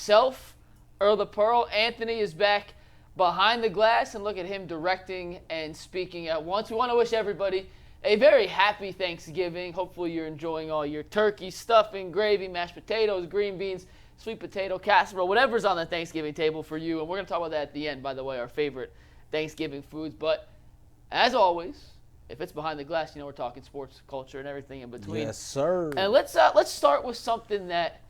myself, Earl the Pearl. Anthony is back behind the glass, and look at him directing and speaking at once. We want to wish everybody a very happy Thanksgiving. Hopefully you're enjoying all your turkey, stuffing, gravy, mashed potatoes, green beans, sweet potato casserole, whatever's on the Thanksgiving table for you. And we're going to talk about that at the end, by the way, our favorite Thanksgiving foods. But as always, if it's behind the glass, we're talking sports, culture, and everything in between. Yes, sir. And let's start with something that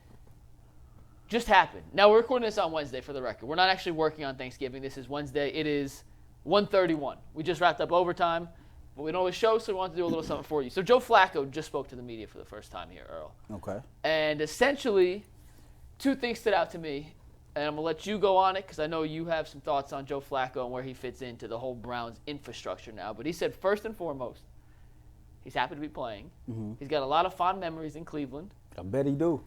just happened. Now, we're recording this on Wednesday for the record. We're not actually working on Thanksgiving. This is Wednesday. It is 1:31. We just wrapped up overtime, but we don't always show, so we wanted to do a little something for you. So Joe Flacco just spoke to the media for the first time here, Earl. Okay. And essentially, two things stood out to me, and I'm going to let you go on it because I know you have some thoughts on Joe Flacco and where he fits into the whole Browns infrastructure now. But he said, first and foremost, he's happy to be playing. Mm-hmm. He's got a lot of fond memories in Cleveland. I bet he do.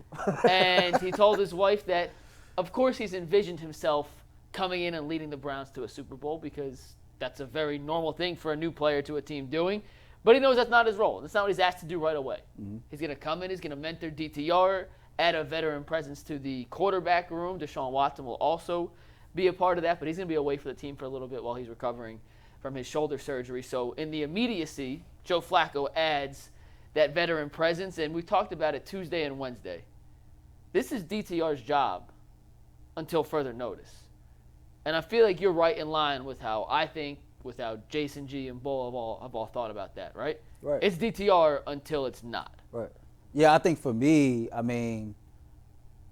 And he told his wife that, of course, he's envisioned himself coming in and leading the Browns to a Super Bowl because that's a very normal thing for a new player to a team doing. But he knows that's not his role. That's not what he's asked to do right away. Mm-hmm. He's going to come in. He's going to mentor DTR, add a veteran presence to the quarterback room. Deshaun Watson will also be a part of that, but he's going to be away for the team for a little bit while he's recovering from his shoulder surgery. So in the immediacy, Joe Flacco adds that veteran presence, and we talked about it Tuesday and Wednesday. This is DTR's job until further notice. And I feel like you're right in line with how I think, with how Jason G and Bull have all thought about that, right? Right. It's DTR until it's not. Right. Yeah, I think for me,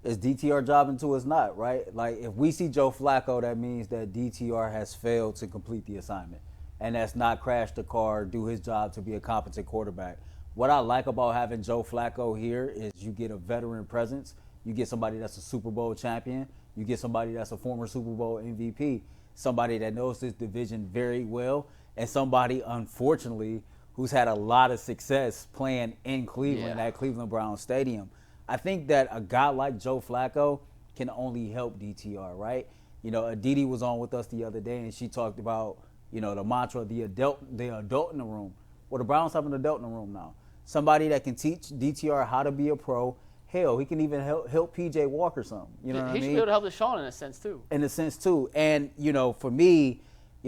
it's DTR job until it's not, right? Like, if we see Joe Flacco, that means that DTR has failed to complete the assignment. And that's not crash the car, do his job to be a competent quarterback. What I like about having Joe Flacco here is you get a veteran presence. You get somebody that's a Super Bowl champion. You get somebody that's a former Super Bowl MVP, somebody that knows this division very well, and somebody, unfortunately, who's had a lot of success playing in Cleveland at Cleveland Browns Stadium. I think that a guy like Joe Flacco can only help DTR, right? Aditi was on with us the other day, and she talked about, the mantra, the adult in the room. Well, the Browns have an adult in the room now. Somebody that can teach DTR how to be a pro. Hell, he can even help PJ Walker some. You know what I mean? He should be able to help Deshaun in a sense, too. In a sense, too. And, for me,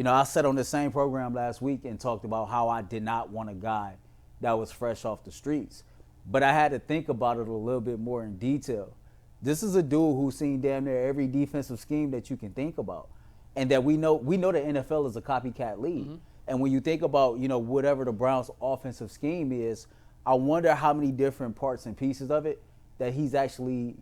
I sat on the same program last week and talked about how I did not want a guy that was fresh off the streets. But I had to think about it a little bit more in detail. This is a dude who's seen damn near every defensive scheme that you can think about. And that we know the NFL is a copycat league. Mm-hmm. And when you think about, whatever the Browns' offensive scheme is, I wonder how many different parts and pieces of it that he's actually,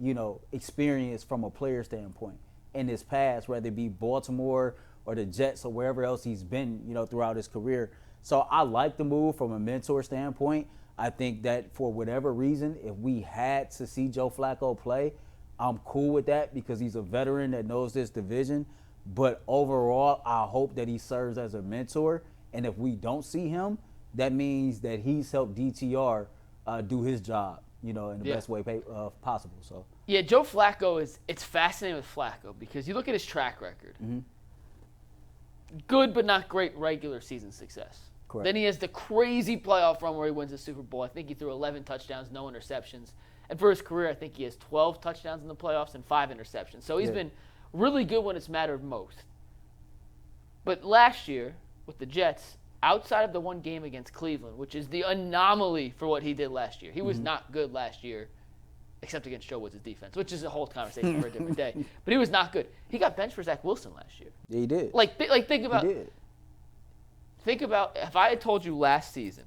experienced from a player standpoint in his past, whether it be Baltimore or the Jets or wherever else he's been, throughout his career. So I like the move from a mentor standpoint. I think that for whatever reason, if we had to see Joe Flacco play, I'm cool with that because he's a veteran that knows this division. But overall, I hope that he serves as a mentor. And if we don't see him, that means that he's helped DTR do his job, in the best way possible. So yeah, Joe Flacco it's fascinating with Flacco because you look at his track record. Mm-hmm. Good but not great regular season success. Correct. Then he has the crazy playoff run where he wins the Super Bowl. I think he threw 11 touchdowns, no interceptions. And for his career, I think he has 12 touchdowns in the playoffs and 5 interceptions. So he's been really good when it's mattered most. But last year with the Jets, outside of the one game against Cleveland, which is the anomaly for what he did last year. He was not good last year, except against Joe Woods' defense, which is a whole conversation for a different day. But he was not good. He got benched for Zach Wilson last year. Yeah, he did. Think about if I had told you last season,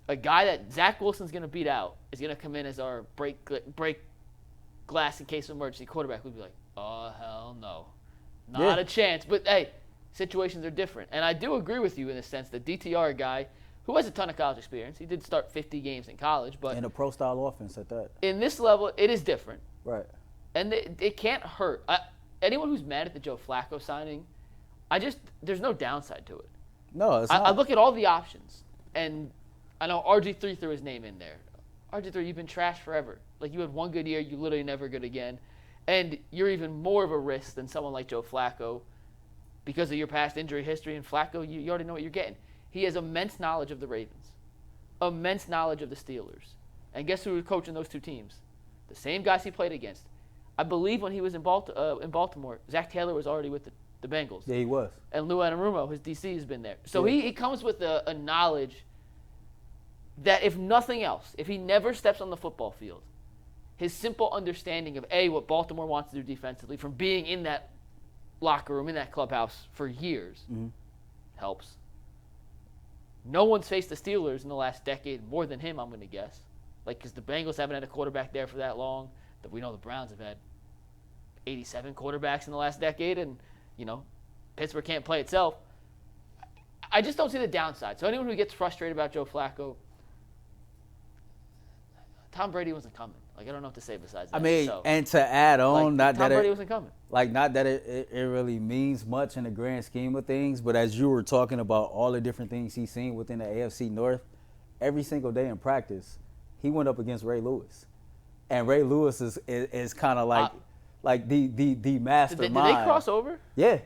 a guy that Zach Wilson's going to beat out is going to come in as our break glass in case of emergency quarterback, we'd be like, oh, hell no. Not a chance. But, hey, situations are different. And I do agree with you in the sense that DTR, a guy who has a ton of college experience. He did start 50 games in college. But in a pro-style offense at that. In this level, it is different. Right. And it can't hurt. Anyone who's mad at the Joe Flacco signing, there's no downside to it. No, it's not. I look at all the options, and I know RG3 threw his name in there. RG3, you've been trashed forever. Like, you had one good year, you literally never good again. And you're even more of a risk than someone like Joe Flacco because of your past injury history. And Flacco, you already know what you're getting. He has immense knowledge of the Ravens, immense knowledge of the Steelers. And guess who was coaching those two teams? the same guys he played against. I believe when he was in Baltimore, Zach Taylor was already with the Bengals. Yeah, he was. And Lou Anarumo, his DC, has been there. So Yeah. he comes with a knowledge that if nothing else, if he never steps on the football field, his simple understanding of, A, what Baltimore wants to do defensively from being in that locker room, in that clubhouse for years, helps. No one's faced the Steelers in the last decade more than him, I'm going to guess. Like, because the Bengals haven't had a quarterback there for that long. We know the Browns have had 87 quarterbacks in the last decade, and, Pittsburgh can't play itself. I just don't see the downside. So anyone who gets frustrated about Joe Flacco, Tom Brady wasn't coming. Like, I don't know what to say besides that. And to add on, Tom Brady wasn't coming. Not that it really means much in the grand scheme of things, but as you were talking about all the different things he's seen within the AFC North, every single day in practice, he went up against Ray Lewis. And Ray Lewis is kind of like the mastermind. Did they cross over? Yeah.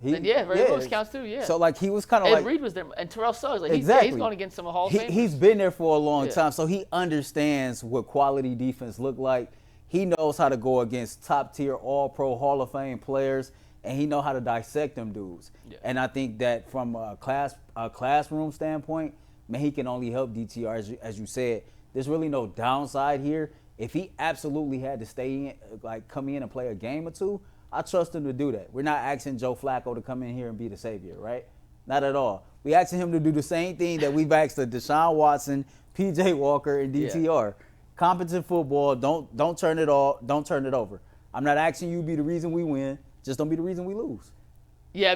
Ray Lewis counts too, yeah. So, he was kind of Ed Reed was there, and Terrell Suggs. Exactly. He's going against some Hall of Famers. He's been there for a long time, so he understands what quality defense look like. He knows how to go against top-tier, all-pro, Hall of Fame players, and he knows how to dissect them dudes. Yeah. And I think that from a classroom standpoint, man, he can only help DTR, as you said. There's really no downside here. If he absolutely had to stay in, come in and play a game or two, I trust him to do that. We're not asking Joe Flacco to come in here and be the savior, right? Not at all. We asking him to do the same thing that we've asked Deshaun Watson, P.J. Walker, and DTR. Yeah. Competent football. Don't turn it over. I'm not asking you to be the reason we win. Just don't be the reason we lose. Yeah,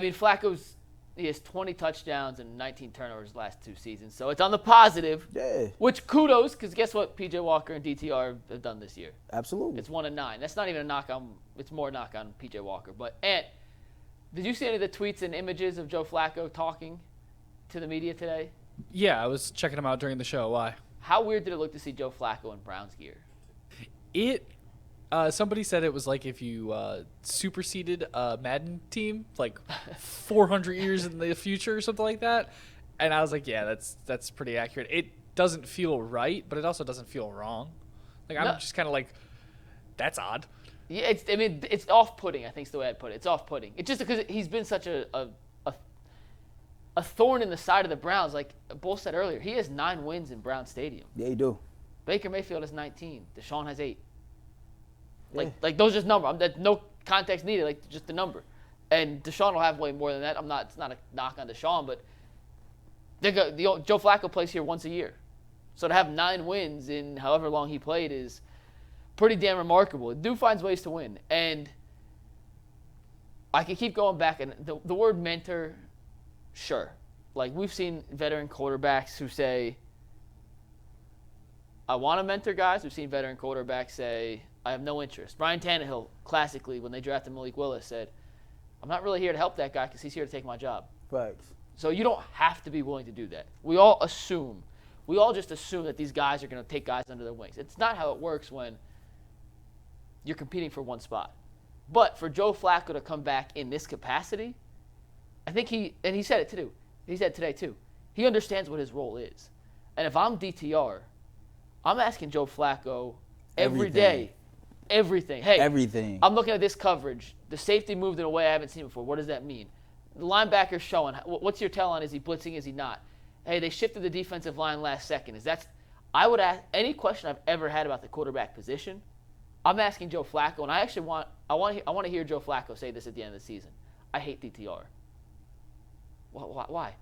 he has 20 touchdowns and 19 turnovers last 2 seasons. So it's on the positive. Yeah. Which kudos, because guess what P.J. Walker and DTR have done this year? Absolutely. It's 1-9. That's not even a knock on – it's more a knock on P.J. Walker. But, Ant, did you see any of the tweets and images of Joe Flacco talking to the media today? Yeah, I was checking him out during the show. Why? How weird did it look to see Joe Flacco in Browns gear? Somebody said it was like if you superseded a Madden team, 400 years in the future or something like that. And I was like, yeah, that's pretty accurate. It doesn't feel right, but it also doesn't feel wrong. I'm just kind of like, that's odd. Yeah, it's off-putting, I think is the way I'd put it. It's off-putting. It's just because he's been such a thorn in the side of the Browns. Like Bull said earlier, he has 9 wins in Brown Stadium. Yeah, he do. Baker Mayfield has 19. Deshaun has 8. Yeah. Those are just numbers. There's no context needed. Just the number. And Deshaun will have way more than that. It's not a knock on Deshaun, but Joe Flacco plays here once a year. So to have 9 wins in however long he played is pretty damn remarkable. The dude finds ways to win. And I can keep going back. And the word mentor, sure. We've seen veteran quarterbacks who say, I want to mentor guys. We've seen veteran quarterbacks say, I have no interest. Ryan Tannehill, classically, when they drafted Malik Willis, said, I'm not really here to help that guy because he's here to take my job. Facts. So you don't have to be willing to do that. We all just assume that these guys are going to take guys under their wings. It's not how it works when you're competing for one spot. But for Joe Flacco to come back in this capacity, I think he said it too. He said today too. He understands what his role is. And if I'm DTR, I'm asking Joe Flacco every day. Everything. Hey, everything. I'm looking at this coverage. The safety moved in a way I haven't seen before. What does that mean? The linebacker's showing. What's your tell on? Is he blitzing? Is he not? Hey, they shifted the defensive line last second. I would ask any question I've ever had about the quarterback position. I'm asking Joe Flacco, and I want to hear Joe Flacco say this at the end of the season. I hate DTR. Why?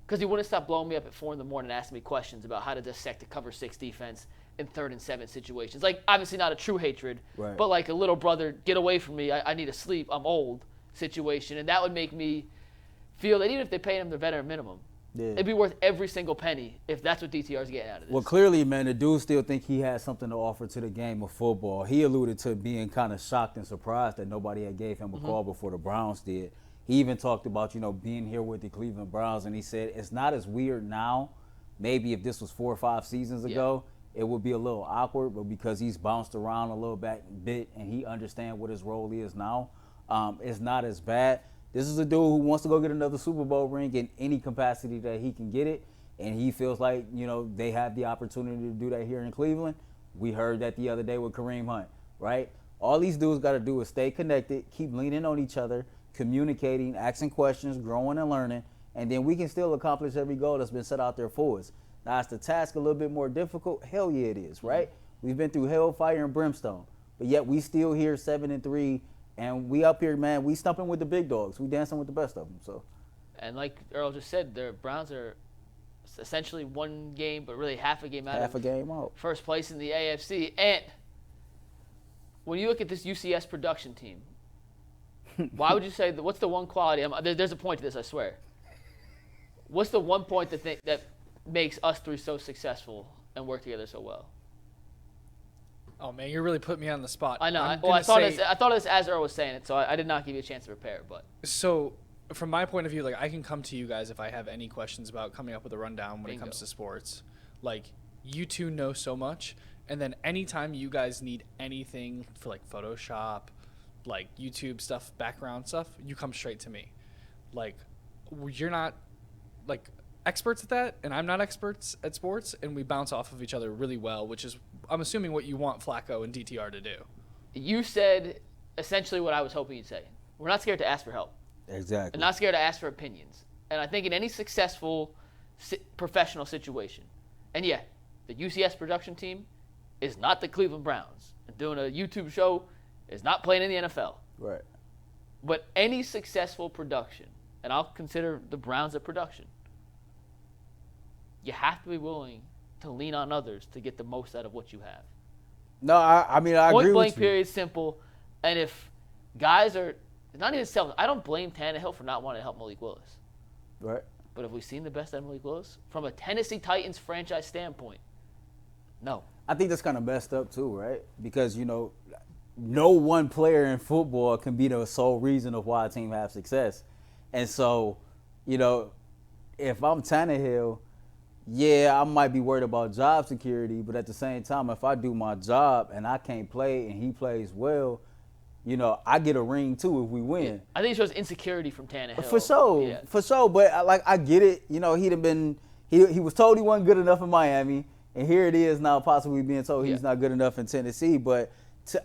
Because he wouldn't stop blowing me up at 4 a.m. and asking me questions about how to dissect a cover 6 defense in 3rd and 7 situations. Obviously not a true hatred, right, but a little brother, get away from me, I need to sleep, I'm old situation. And that would make me feel that even if they pay him the veteran minimum, it'd be worth every single penny if that's what DTR's getting out of this. Well, clearly, man, the dude still think he has something to offer to the game of football. He alluded to being kind of shocked and surprised that nobody had gave him a call before the Browns did. He even talked about, being here with the Cleveland Browns, and he said it's not as weird now. Maybe if this was 4 or 5 seasons ago, it would be a little awkward, but because he's bounced around a little bit and he understands what his role is now, it's not as bad. This is a dude who wants to go get another Super Bowl ring in any capacity that he can get it, and he feels like, they have the opportunity to do that here in Cleveland. We heard that the other day with Kareem Hunt, right? All these dudes got to do is stay connected, keep leaning on each other, communicating, asking questions, growing and learning, and then we can still accomplish every goal that's been set out there for us. Now, is the task a little bit more difficult? Hell yeah, it is, right? We've been through hellfire and brimstone, but yet we still here 7-3, and we up here, man. We stumping with the big dogs. We dancing with the best of them. So, and like Earl just said, the Browns are essentially one game, but really half a game out. Half a game out. First place in the AFC, and when you look at this UCS production team, why would you say that? What's the one quality? There's a point to this, I swear. What's the one point that makes us three so successful and work together so well? Oh man, you're really putting me on the spot. I know. I thought of this as Earl was saying it, so I did not give you a chance to prepare. But so, from my point of view, like I can come to you guys if I have any questions about coming up with a rundown when it comes to sports. Like you two know so much, and then anytime you guys need anything for like Photoshop, like YouTube stuff, background stuff, you come straight to me. Like you're not like experts at that, and I'm not experts at sports, and we bounce off of each other really well, which is, I'm assuming, what you want Flacco and DTR to do. You said essentially what I was hoping you'd say. We're not scared to ask for help. Exactly. And not scared to ask for opinions. And I think in any successful professional situation, and yeah, the UCS production team is not the Cleveland Browns. And doing a YouTube show is not playing in the NFL. Right. But any successful production, and I'll consider the Browns a production, you have to be willing to lean on others to get the most out of what you have. No, I mean, I agree with you. Point blank period, simple. And if guys are not even selfish, I don't blame Tannehill for not wanting to help Malik Willis. Right. But have we seen the best out of Malik Willis? From a Tennessee Titans franchise standpoint, no. I think that's kind of messed up too, right? Because, no one player in football can be the sole reason of why a team has success. And so, if I'm Tannehill, yeah, I might be worried about job security, but at the same time, if I do my job and I can't play and he plays well, I get a ring too if we win. Yeah. I think it shows insecurity from Tannehill. For sure, yeah. for sure. But I get it. He was told he wasn't good enough in Miami, and here it is now possibly being told he's not good enough in Tennessee. But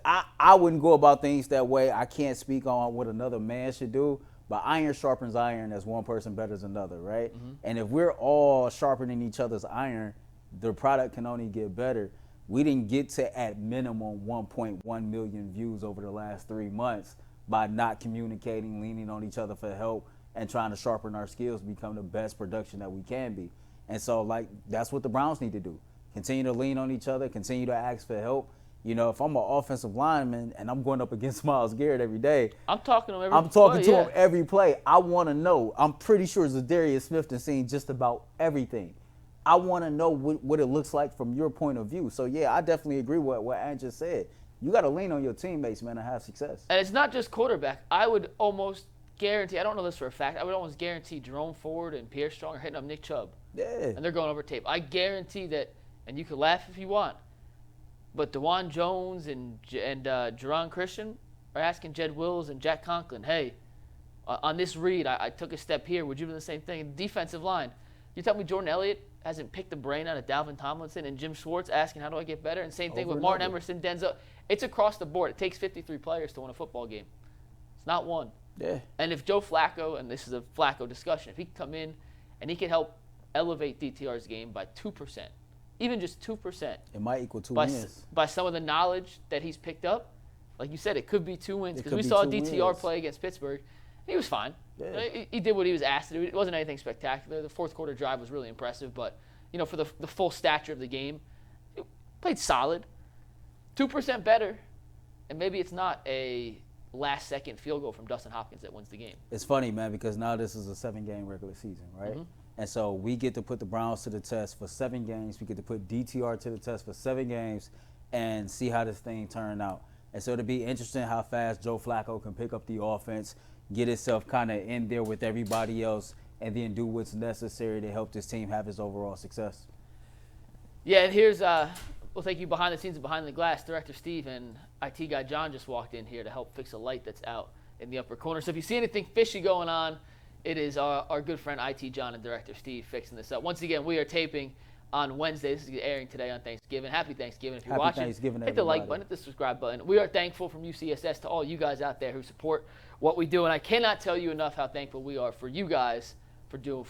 I wouldn't go about things that way. I can't speak on what another man should do. But iron sharpens iron as one person better than another, right? Mm-hmm. And if we're all sharpening each other's iron, the product can only get better. We didn't get to, at minimum, 1.1 million views over the last 3 months by not communicating, leaning on each other for help, and trying to sharpen our skills to become the best production that we can be. And so, that's what the Browns need to do. Continue to lean on each other, continue to ask for help. If I'm an offensive lineman and I'm going up against Myles Garrett every day, I'm talking to him him every play. I want to know. I'm pretty sure Zadarius Smith has seen just about everything. I want to know what it looks like from your point of view. So, yeah, I definitely agree with what Ant just said. You got to lean on your teammates, man, to have success. And it's not just quarterback. I would almost guarantee, I don't know this for a fact, I would almost guarantee Jerome Ford and Pierre Strong are hitting up Nick Chubb. Yeah. And they're going over tape. I guarantee that, and you can laugh if you want, but DeJuan Jones and Jerron Christian are asking Jed Wills and Jack Conklin, hey, on this read, I took a step here. Would you do the same thing? Defensive line. You tell me Jordan Elliott hasn't picked the brain out of Dalvin Tomlinson and Jim Schwartz asking, how do I get better? And same thing with Martin Emerson, Denzel. It's across the board. It takes 53 players to win a football game. It's not one. Yeah. And if Joe Flacco, and this is a Flacco discussion, if he can come in and he can help elevate DTR's game by 2%, even just 2%. It might equal 2 wins. By some of the knowledge that he's picked up, like you said, it could be 2 wins. Because we saw DTR play against Pittsburgh. He was fine. Yeah. He did what he was asked to do. It wasn't anything spectacular. The fourth quarter drive was really impressive. But, for the full stature of the game, he played solid. 2% better. And maybe it's not a last-second field goal from Dustin Hopkins that wins the game. It's funny, man, because now this is a 7-game regular season, right? Mm-hmm. And so we get to put the Browns to the test for 7 games. We get to put DTR to the test for 7 games and see how this thing turn out. And so it'll be interesting how fast Joe Flacco can pick up the offense, get itself kind of in there with everybody else, and then do what's necessary to help this team have its overall success. Yeah, and here's we'll take you behind the scenes and behind the glass. Director Steve and IT guy John just walked in here to help fix a light that's out in the upper corner. So if you see anything fishy going on, it is our good friend IT John and Director Steve fixing this up. Once again, we are taping on Wednesday. This is airing today on Thanksgiving. Happy Thanksgiving if you're Happy watching. Thanksgiving, hit the like everybody. button, hit the subscribe button. We are thankful from UCSS to all you guys out there who support what we do, and I cannot tell you enough how thankful we are for you guys for being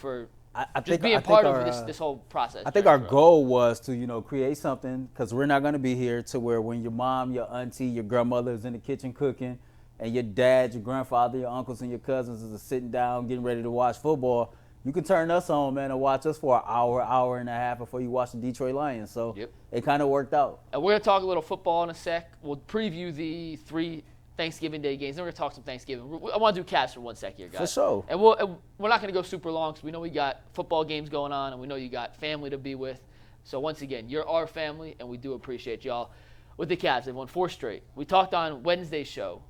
part of this whole process. I think our goal was to, create something, because we're not going to be here, to where when your mom, your auntie, your grandmother is in the kitchen cooking, and your dad, your grandfather, your uncles, and your cousins is sitting down getting ready to watch football, you can turn us on, man, and watch us for an hour and a half before you watch the Detroit Lions. So It kind of worked out. And we're going to talk a little football in a sec. We'll preview the 3 Thanksgiving Day games. Then we're going to talk some Thanksgiving. I want to do Cavs for 1 sec here, guys. For sure. And we're not going to go super long because we know we got football games going on and we know you got family to be with. So once again, you're our family, and we do appreciate y'all. With the Cavs, they've won 4 straight. We talked on Wednesday's show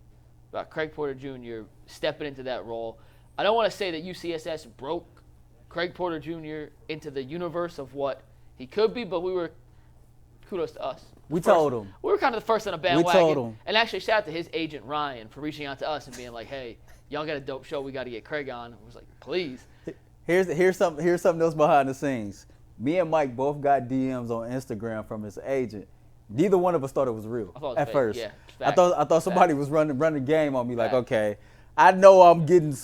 about Craig Porter Jr. stepping into that role. I don't want to say that UCSS broke Craig Porter Jr. into the universe of what he could be, but kudos to us. We told him. We were kind of the first on a bandwagon. We told him. And actually, shout out to his agent, Ryan, for reaching out to us and being like, hey, y'all got a dope show. We got to get Craig on. I was like, please. Here's something else behind the scenes. Me and Mike both got DMs on Instagram from his agent. Neither one of us thought it was real at first. Yeah, I thought somebody was running the game on me, like, okay, I know I'm getting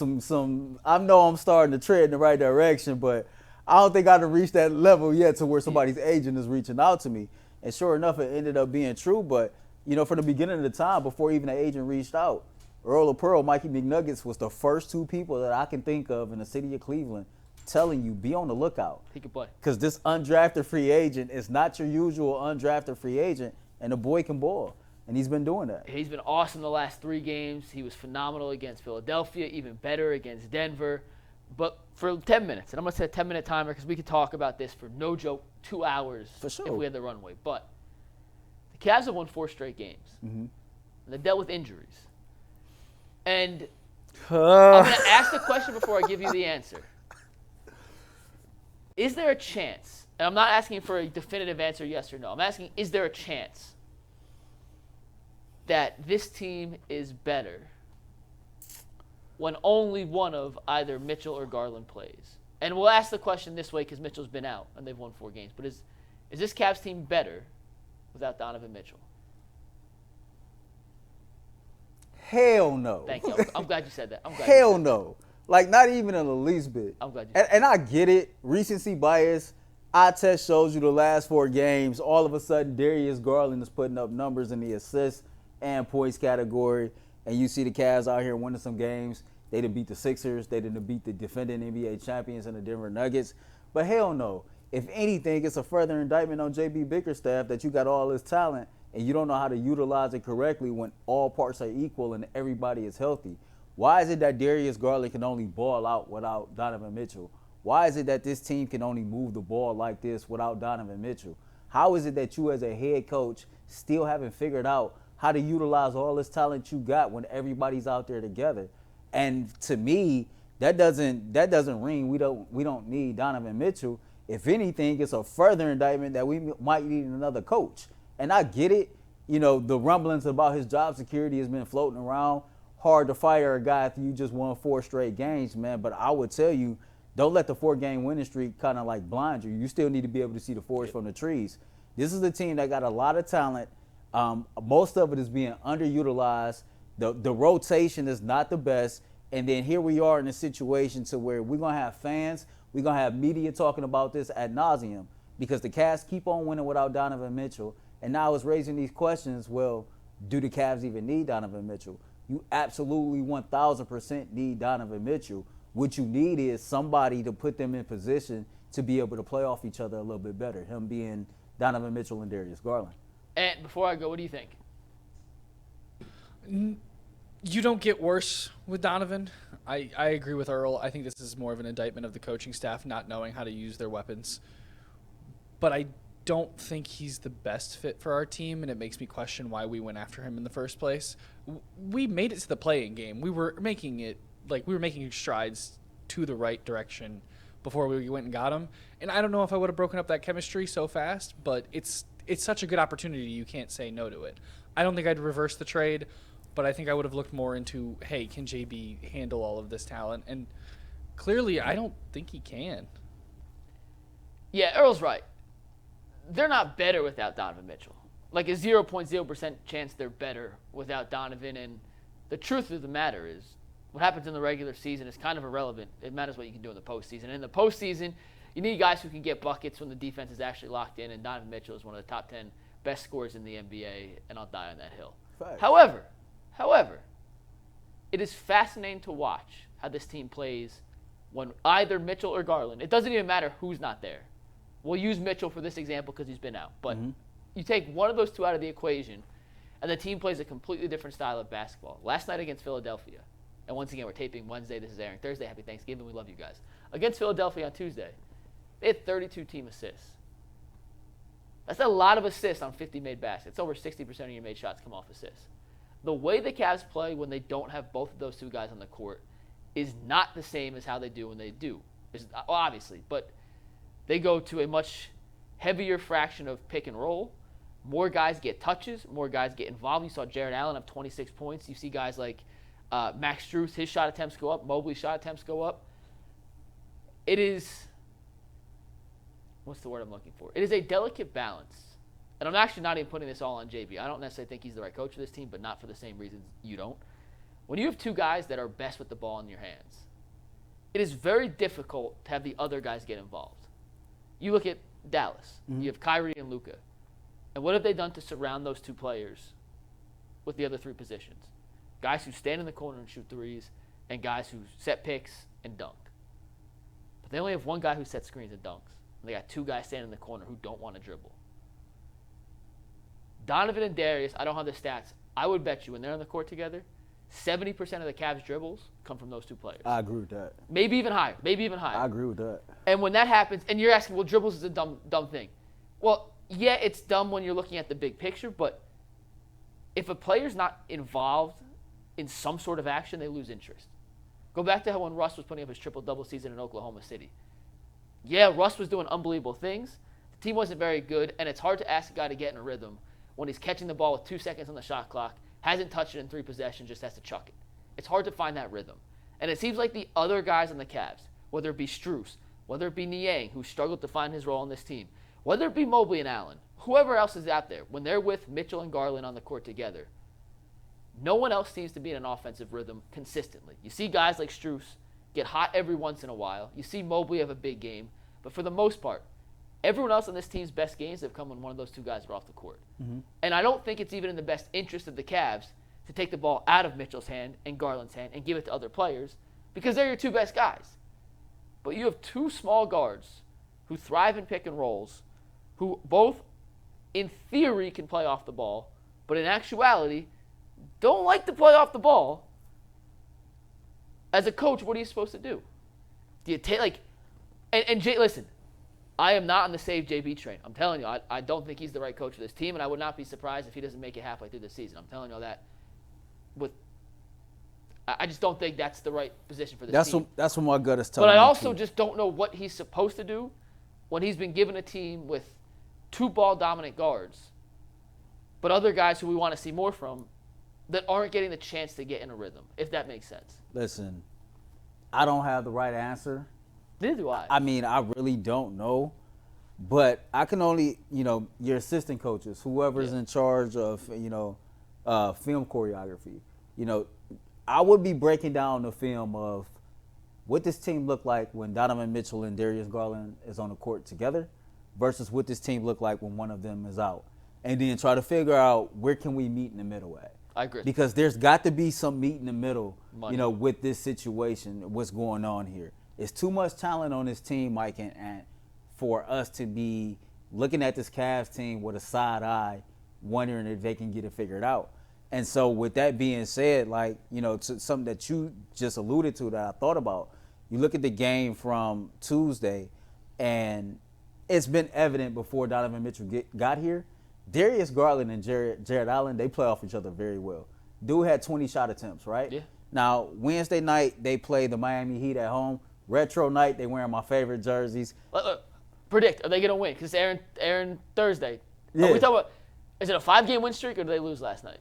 I know I'm starting to tread in the right direction, but I don't think I've reached that level yet to where somebody's agent is reaching out to me. And sure enough, it ended up being true. But, from the beginning of the time, before even the agent reached out, Earl of Pearl, Mikey McNuggets was the first 2 people that I can think of in the city of Cleveland telling you, be on the lookout. He can play. Because this undrafted free agent is not your usual undrafted free agent, and the boy can ball. And he's been doing that. He's been awesome the last 3 games. He was phenomenal against Philadelphia, even better against Denver. But for 10 minutes, and I'm going to set a 10-minute timer because we could talk about this for no joke 2 hours for sure if we had the runway. But the Cavs have won 4 straight games. Mm-hmm. And they dealt with injuries. And I'm going to ask the question before I give you the answer. Is there a chance, and I'm not asking for a definitive answer, yes or no. I'm asking, is there a chance that this team is better when only one of either Mitchell or Garland plays? And we'll ask the question this way because Mitchell's been out and they've won 4 games. But is this Cavs team better without Donovan Mitchell? Hell no. Thank you. I'm glad you said that. Hell no. Like, not even in the least bit. I'm glad you said and I get it. Recency bias. Eye test shows you the last 4 games. All of a sudden, Darius Garland is putting up numbers in the assists and points category. And you see the Cavs out here winning some games. They didn't beat the Sixers. They didn't beat the defending NBA champions and the Denver Nuggets. But hell no. If anything, it's a further indictment on J.B. Bickerstaff that you got all this talent and you don't know how to utilize it correctly when all parts are equal and everybody is healthy. Why is it that Darius Garland can only ball out without Donovan Mitchell? Why is it that this team can only move the ball like this without Donovan Mitchell? How is it that you as a head coach still haven't figured out how to utilize all this talent you got when everybody's out there together? And to me, that doesn't ring. We don't need Donovan Mitchell. If anything, it's a further indictment that we might need another coach. And I get it. The rumblings about his job security has been floating around. Hard to fire a guy after you just won 4 straight games, man. But I would tell you, don't let the 4-game winning streak kind of like blind you. You still need to be able to see the forest from the trees. This is a team that got a lot of talent. Most of it is being underutilized. The rotation is not the best. And then here we are in a situation to where we're going to have fans. We're going to have media talking about this ad nauseum because the Cavs keep on winning without Donovan Mitchell. And now it's raising these questions, well, do the Cavs even need Donovan Mitchell? You absolutely 1,000% need Donovan Mitchell. What you need is somebody to put them in position to be able to play off each other a little bit better, him being Donovan Mitchell and Darius Garland. And before I go, what do you think? You don't get worse with Donovan. I agree with Earl. I think this is more of an indictment of the coaching staff not knowing how to use their weapons. But I don't think he's the best fit for our team, and it makes me question why we went after him in the first place. We made it to the play-in game. We were making strides to the right direction before we went and got him. And I don't know if I would have broken up that chemistry so fast, but it's such a good opportunity you can't say no to it. I don't think I'd reverse the trade, but I think I would have looked more into, hey, can JB handle all of this talent? And clearly I don't think he can. Yeah, Earl's right. they're not better without Donovan Mitchell. Like a 0.0% chance they're better without Donovan. And the truth of the matter is, what happens in the regular season is kind of irrelevant. It matters what you can do in the postseason. And in the postseason, you need guys who can get buckets when the defense is actually locked in. And Donovan Mitchell is one of the top 10 best scorers in the NBA, and I'll die on that hill. Facts. However, it is fascinating to watch how this team plays when either Mitchell or Garland. It doesn't even matter who's not there. We'll use Mitchell for this example because he's been out. But you take one of those two out of the equation, and the team plays a completely different style of basketball. Last night against Philadelphia, and once again, we're taping Wednesday. This is airing Thursday. Happy Thanksgiving. We love you guys. Against Philadelphia on Tuesday, they had 32 team assists. That's a lot of assists on 50 made baskets. Over 60% of your made shots come off assists. The way the Cavs play when they don't have both of those two guys on the court is not the same as how they do when they do. Obviously, but they go to a much heavier fraction of pick and roll. More guys get touches. More guys get involved. You saw Jared Allen have 26 points. You see guys like Max Strus, his shot attempts go up. Mobley's shot attempts go up. It is, what's the word I'm looking for? It is a delicate balance. And I'm actually not even putting this all on JB. I don't necessarily think he's the right coach for this team, but not for the same reasons you don't. When you have two guys that are best with the ball in your hands, it is very difficult to have the other guys get involved. You look at Dallas. You have Kyrie and Luka. And what have they done to surround those two players with the other three positions? Guys who stand in the corner and shoot threes, and guys who set picks and dunk. But they only have one guy who sets screens and dunks. And they got two guys standing in the corner who don't want to dribble. Donovan and Darius, I don't have the stats. I would bet you when they're on the court together, 70% of the Cavs' dribbles come from those two players. I agree with that. Maybe even higher. I agree with that. And when that happens, and you're asking, well, dribbles is a dumb thing. Well, yeah, it's dumb when you're looking at the big picture, but if a player's not involved in some sort of action, they lose interest. Go back to how when Russ was putting up his triple-double season in Oklahoma City. Yeah, Russ was doing unbelievable things. The team wasn't very good, and it's hard to ask a guy to get in a rhythm when he's catching the ball with 2 seconds on the shot clock, hasn't touched it in 3 possessions, just has to chuck it. It's hard to find that rhythm. And it seems like the other guys on the Cavs, whether it be Strus, whether it be Niang, who struggled to find his role on this team, whether it be Mobley and Allen, whoever else is out there, when they're with Mitchell and Garland on the court together, no one else seems to be in an offensive rhythm consistently. You see guys like Strus get hot every once in a while. You see Mobley have a big game. But for the most part, everyone else on this team's best games have come when one of those two guys are off the court. And I don't think it's even in the best interest of the Cavs to take the ball out of Mitchell's hand and Garland's hand and give it to other players because they're your two best guys. But you have two small guards who thrive in pick and rolls, who both, in theory, can play off the ball, but in actuality, don't like to play off the ball. As a coach, what are you supposed to do? Do you take, and Jay, listen, I am not on the save JB train. I'm telling you, I don't think he's the right coach for this team, and I would not be surprised if he doesn't make it halfway through the season. I'm telling you that. I just don't think that's the right position for this team. That's what my gut is telling me. But I also just don't know what he's supposed to do when he's been given a team with two ball-dominant guards, but other guys who we want to see more from that aren't getting the chance to get in a rhythm, if that makes sense. Listen, I don't have the right answer. Neither do I. I mean, I really don't know. But I can only, your assistant coaches, whoever's in charge of, film choreography, I would be breaking down the film of what this team looked like when Donovan Mitchell and Darius Garland is on the court together versus what this team looked like when one of them is out. And then try to figure out where can we meet in the middle at. I agree. Because there's got to be some meat in the middle, with this situation, what's going on here. It's too much talent on this team, Mike, and for us to be looking at this Cavs team with a side eye, wondering if they can get it figured out. And so with that being said, to something that you just alluded to that I thought about, you look at the game from Tuesday, and it's been evident before Donovan Mitchell got here, Darius Garland and Jared Allen, they play off each other very well. Dude had 20 shot attempts, right? Yeah. Now, Wednesday night, they play the Miami Heat at home. Retro night, they wearing my favorite jerseys. Predict, are they going to win? Because Aaron Thursday. Yeah. Are we talking about, is it a 5-game win streak or did they lose last night?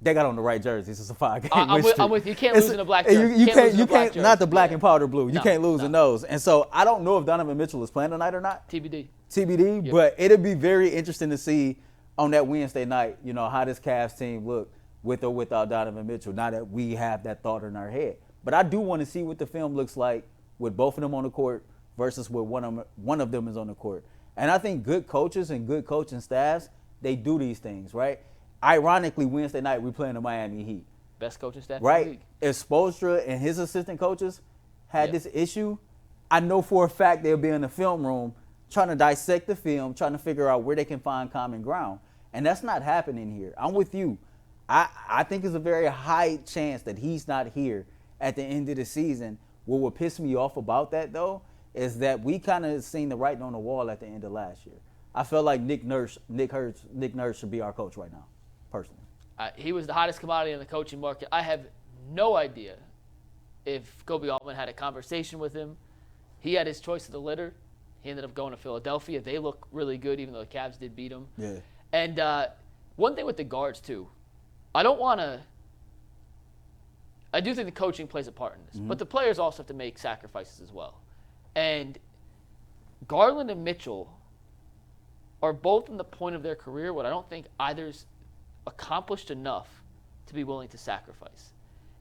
they got on the right jerseys. It's a 5-game I'm win streak. with you. You can't lose in a black jersey. You can't not the black and powder blue. You No, can't lose in those. And so I don't know if Donovan Mitchell is playing tonight or not. TBD. TBD, but it'll be very interesting to see on that Wednesday night, how this Cavs team look with or without Donovan Mitchell, now that we have that thought in our head. But I do want to see what the film looks like with both of them on the court versus with one of them is on the court. And I think good coaches and good coaching staffs, they do these things, right? Ironically, Wednesday night, we're playing the Miami Heat. Best coaching staff in the right? league. If Spoelstra and his assistant coaches had this issue, I know for a fact they'll be in the film room trying to dissect the film, trying to figure out where they can find common ground. And that's not happening here. I'm with you. I think it's a very high chance that he's not here at the end of the season. What would piss me off about that, though, is that we kind of seen the writing on the wall at the end of last year. I felt like Nick Nurse should be our coach right now, personally. He was the hottest commodity in the coaching market. I have no idea if Kobe Altman had a conversation with him. He had his choice of the litter. He ended up going to Philadelphia. They look really good, even though the Cavs did beat them. Yeah. And one thing with the guards, too, I do think the coaching plays a part in this, but the players also have to make sacrifices as well. And Garland and Mitchell are both in the point of their career where I don't think either's accomplished enough to be willing to sacrifice.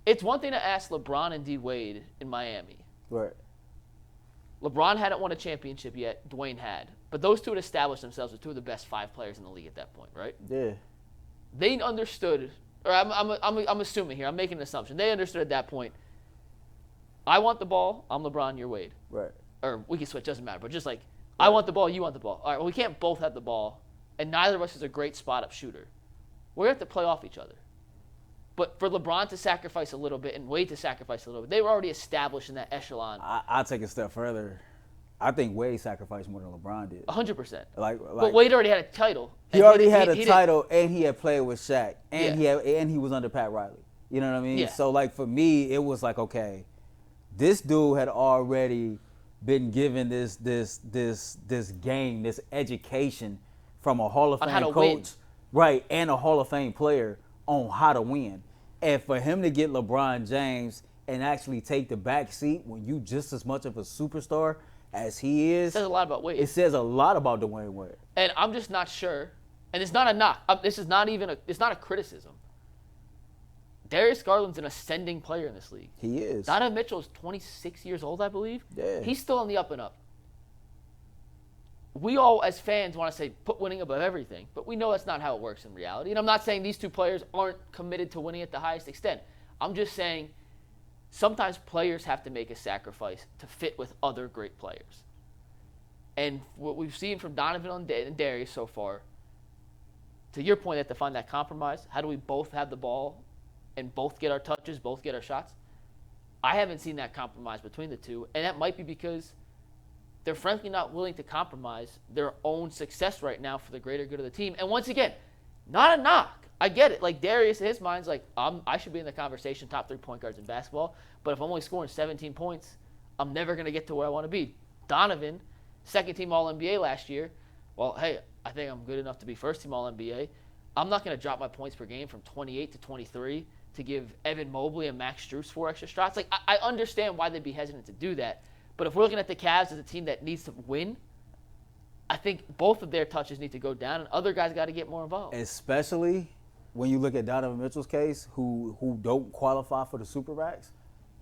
It's one thing to ask LeBron and D. Wade in Miami. Right. LeBron hadn't won a championship yet. Dwayne had. But those two had established themselves as two of the best 5 players in the league at that point, right? Yeah. They understood, or I'm assuming here, I'm making an assumption. They understood at that point, I want the ball, I'm LeBron, you're Wade. Right. Or we can switch, doesn't matter. But just like, I want the ball, you want the ball. All right, well, we can't both have the ball, and neither of us is a great spot-up shooter. We're going to have to play off each other. But for LeBron to sacrifice a little bit and Wade to sacrifice a little bit, they were already established in that echelon. I'll take a step further. I think Wade sacrificed more than LeBron did. 100%. But Wade already had a title. He already had a title, and he had played with Shaq, and he was under Pat Riley. You know what I mean? Yeah. So, for me, it was like, okay, this dude had already been given this game, this education from a Hall of Fame coach, win. right, and a Hall of Fame player on how to win. And for him to get LeBron James and actually take the back seat when you just as much of a superstar as he is, It says a lot about Wade. it says a lot about Dwayne Wade. And I'm just not sure. And it's not a knock. This is not even it's not a criticism. Darius Garland's an ascending player in this league. He is. Donovan Mitchell is 26 years old, I believe. Yeah. He's still on the up and up. We all, as fans, want to say put winning above everything, but we know that's not how it works in reality. And I'm not saying these two players aren't committed to winning at the highest extent. I'm just saying sometimes players have to make a sacrifice to fit with other great players. And what we've seen from Donovan and Darius so far, to your point, they have to find that compromise. How do we both have the ball and both get our touches, both get our shots? I haven't seen that compromise between the two, and that might be because they're frankly not willing to compromise their own success right now for the greater good of the team. And once again, not a knock. I get it. Like Darius, in his mind's like, I should be in the conversation, top 3 point guards in basketball. But if I'm only scoring 17 points, I'm never going to get to where I want to be. Donovan, second-team All-NBA last year. Well, hey, I think I'm good enough to be first-team All-NBA. I'm not going to drop my points per game from 28 to 23 to give Evan Mobley and Max Strus 4 extra shots. Like, I understand why they'd be hesitant to do that. But if we're looking at the Cavs as a team that needs to win, I think both of their touches need to go down, and other guys got to get more involved. Especially when you look at Donovan Mitchell's case, who don't qualify for the Supermax,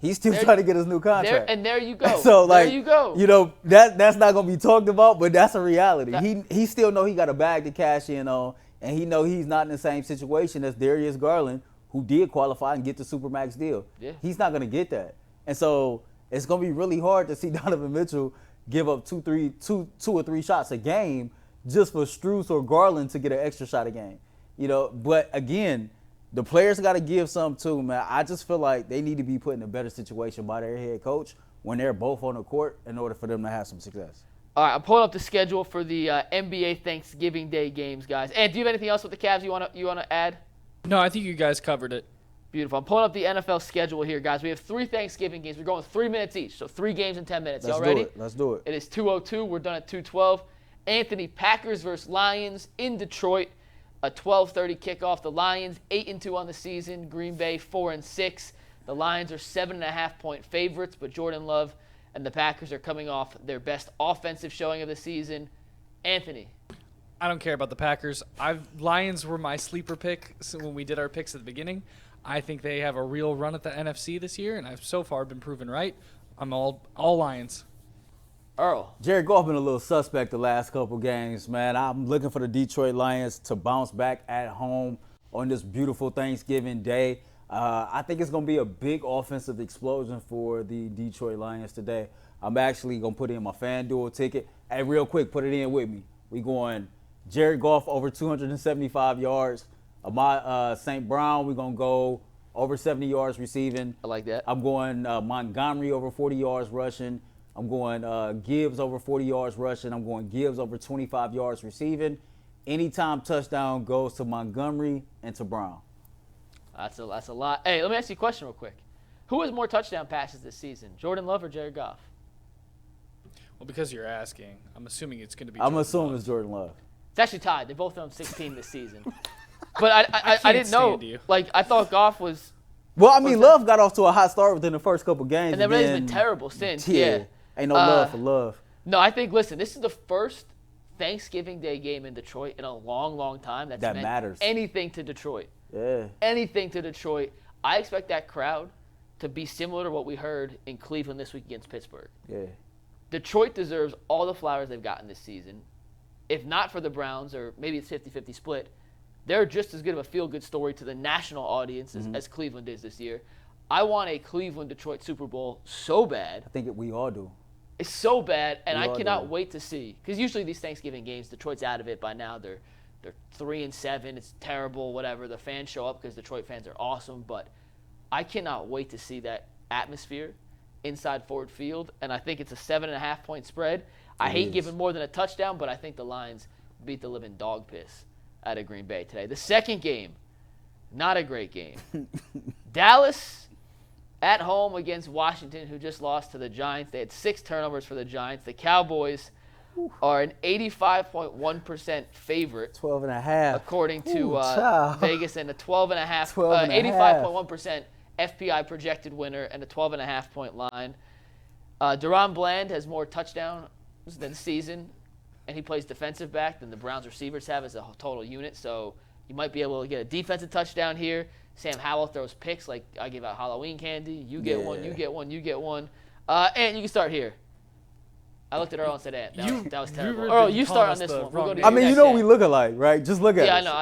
he's still trying to get his new contract. And there you go. So, there you go. That's not going to be talked about, but that's a reality. He still know he got a bag to cash in on, and he know he's not in the same situation as Darius Garland, who did qualify and get the Supermax deal. Yeah. He's not going to get that. And so it's going to be really hard to see Donovan Mitchell give up two or three shots a game just for Strus or Garland to get an extra shot a game. But again, the players got to give some too, man. I just feel like they need to be put in a better situation by their head coach when they're both on the court in order for them to have some success. All right, I'm pulling up the schedule for the NBA Thanksgiving Day games, guys. And do you have anything else with the Cavs you want to add? No, I think you guys covered it. Beautiful. I'm pulling up the NFL schedule here, guys. We have 3 Thanksgiving games. We're going 3 minutes each, so 3 games in 10 minutes. Y'all ready? Let's do it. It is 2:02. We're done at 2:12. Anthony, Packers versus Lions in Detroit. a 12:30 kickoff. The Lions 8-2 on the season. Green Bay 4-6. The Lions are 7.5-point favorites, but Jordan Love and the Packers are coming off their best offensive showing of the season. Anthony. I don't care about the Packers. Lions were my sleeper pick when we did our picks at the beginning. I think they have a real run at the NFC this year, and I've so far been proven right. I'm all Lions. Earl. Jared Goff been a little suspect the last couple games, man. I'm looking for the Detroit Lions to bounce back at home on this beautiful Thanksgiving Day. I think it's going to be a big offensive explosion for the Detroit Lions today. I'm actually going to put in my FanDuel ticket. Hey, real quick, put it in with me. We going Jared Goff over 275 yards. St. Brown, we're going to go over 70 yards receiving. I like that. I'm going Montgomery over 40 yards rushing. I'm going Gibbs over 40 yards rushing. I'm going Gibbs over 25 yards receiving. Anytime touchdown goes to Montgomery and to Brown. That's a lot. Hey, let me ask you a question real quick. Who has more touchdown passes this season, Jordan Love or Jared Goff? Well, because you're asking, I'm assuming it's going to be I'm Jordan assuming Love. it's Jordan Love. It's actually tied. They both own 16 this season. But I didn't know. you. Like, I thought Goff was. Well, I mean, Love got off to a hot start within the first couple games. And then he's been terrible since. Yeah. Ain't no love for Love. No, I think, listen, this is the first Thanksgiving Day game in Detroit in a long, long time that meant matters. anything to Detroit. Yeah. Anything to Detroit. I expect that crowd to be similar to what we heard in Cleveland this week against Pittsburgh. Yeah. Detroit deserves all the flowers they've gotten this season. If not for the Browns, or maybe it's 50-50 split, they're just as good of a feel-good story to the national audience as Cleveland is this year. I want a Cleveland-Detroit Super Bowl so bad. I think we all do. It's so bad, and I cannot do. wait to see. Because usually these Thanksgiving games, Detroit's out of it by now. They're 3-7. It's terrible, whatever. The fans show up because Detroit fans are awesome. But I cannot wait to see that atmosphere inside Ford Field. And I think it's a 7.5-point spread. I hate giving more than a touchdown, but I think the Lions beat the living dog piss out of Green Bay today. The second game, not a great game. Dallas at home against Washington, who just lost to the Giants. They had 6 turnovers for the Giants. The Cowboys are an 85.1% favorite. 12.5. According to Vegas, and a 85.1% FPI projected winner and a 12.5-point line. Deron Bland has more touchdowns than season, and he plays defensive back than the Browns receivers have as a total unit. So you might be able to get a defensive touchdown here. Sam Howell throws picks like I give out Halloween candy. You get one, you get one, you get one. And you can start here. I looked at Earl and said, Ant, that was terrible. Earl, you start on this one. We'll go to I mean, you know next, we look alike, right? Just look at us. Yeah, I know.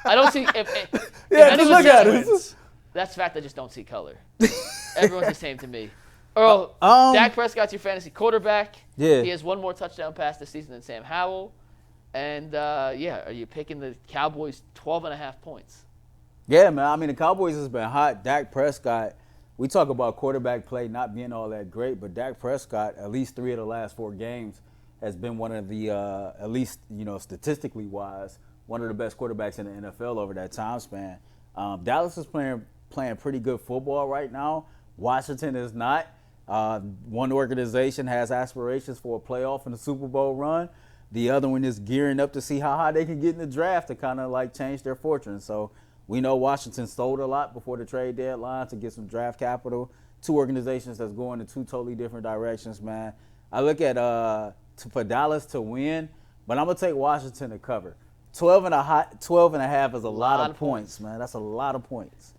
I don't see if yeah, just look at us. That's the fact I just don't see color. Everyone's the same to me. Earl, Dak Prescott's your fantasy quarterback. Yeah. He has one more touchdown pass this season than Sam Howell. And, are you picking the Cowboys 12.5 points? Yeah, man. I mean, the Cowboys has been hot. Dak Prescott, we talk about quarterback play not being all that great, but Dak Prescott, at least 3 of the last 4 games, has been one of the, at least, statistically wise, one of the best quarterbacks in the NFL over that time span. Dallas is playing pretty good football right now. Washington is not. One organization has aspirations for a playoff and a Super Bowl run. The other one is gearing up to see how high they can get in the draft to kind of like change their fortune. So we know Washington sold a lot before the trade deadline to get some draft capital. 2 organizations that's going in 2 totally different directions, man. I look at for Dallas to win, but I'm going to take Washington to cover. 12.5 is a lot of points, man. That's a lot of points.